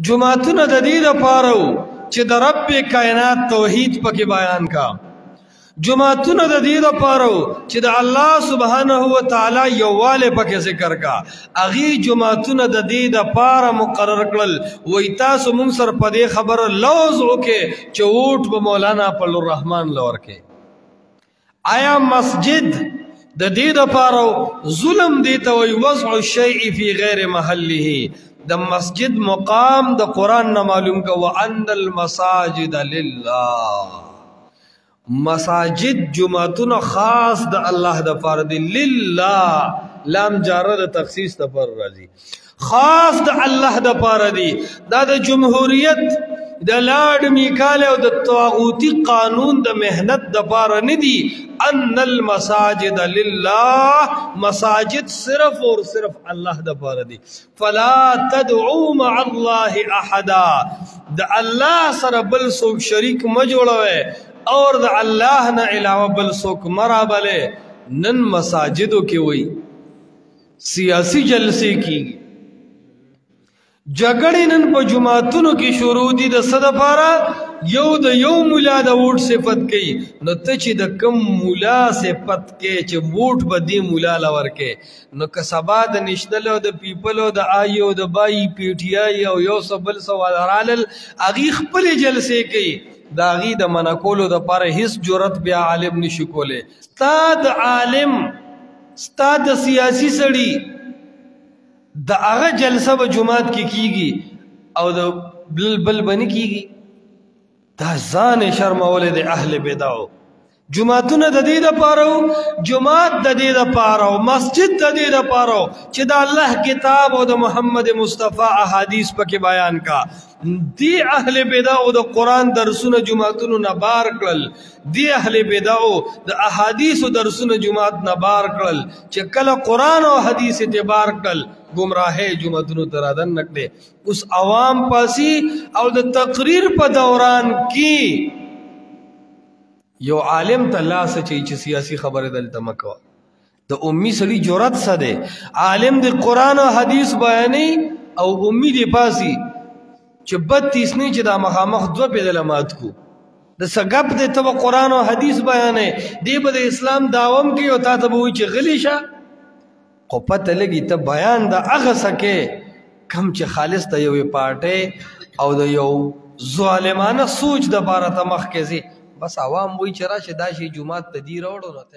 جماعتونه د دې دپاره و چې د رب کائنات توحید پکې بیان کا. جماعتونه د دې دپاره و چې د الله سبحانه وتعالی یووالی پکې ذکر کا. هغې جماعتونه د دې دپاره مقرر کړل وایي تاسو مونږ سره په دې خبره لوز وکړئ چې ووټ به مولانا فضل الرحمن له ورکړئ. آیا مسجد د دې دپاره ظلم دې ته وایي وضع الشیء فی غیر محله. د مسجد مقام د قرآن نه معلوم که وان المساجد لله. مساجد جماعتونه خاص د الله دپاره دي. لله لام جاره د تخصیص دپاره راځي. خاص د الله دپاره دي. دا د جمهوریت د لاډ میکال او د طاغوتی قانون د مهنت دپاره نه دي. ان المساجد لله. مساجد صرف اور صرف الله دپاره دي. فلا تدعو مع الله احدا. د الله سره بل څوک شریک مه جوړوئ اور د الله نه علاوه بل څوک مه رابلئ. نن مساجدو کې وایي سیاسی جلسې کیږي، جګړې نن په جماعتونو کې شروع دي. د څه دپاره؟ یو د یو مولا د ووټ صفت کوي. نو ته چې د کم مولا صفت کوي چې ووټ به دې مولا له ورکوې، نو که سبا د نیشنل او د پیپل او د آی او د بای پی ټي آی او یو څه بل څه رالل هغې خپلې جلسې کوي. د هغې د منع کولو دپاره هېڅ جرأت بیا عالم نشي کولی. ستا د عالم ستا د سیاسي سړي د هغه جلسه به جماعت کې کیږي او د بل به نه کیږي. دا ځان یې شرمولی د اهل بدعو. جماعتونه د دې دپاره جماعت د دې دپاره مسجد د دې دپاره چې د الله کتاب او د محمد مصطفی احادیث پکې بیان کا. دی اهل بدعو د قرآن درسونه جماعتونو نه بار کړل. دی اهل بدعو د احادیثو درسونه جماعت نه بار کړل. چې کله قرآن او حدیث اعتبار کړل گمراهی جماعتونو ته رادن نکړې. اوس عوام پاسی او د تقریر په دوران کې یو عالم ته لاس اچوي چې سیاسي خبرې دلته مه کوه. د امي سړي جرأت څه دی؟ عالم د قرآن او حدیث بیانوي او امي دې پاسي چې 32 نه چې دا مخامخ 2 پیدله مات کو. د څه ګپ دی؟ ته به قرآن او حدیث بیانوي، دی به د اسلام دعوه هم کوي او تا ته به وایي چې غلی شه. خو پته لګي ته بیان د هغه څه کې کم چې خالص د یوې پارټۍ او د یو ظالمانه سوچ دپاره ته مخکې ځي. بس عوام وایي چې راشه دا شی جومات ته دي راوړو نو ته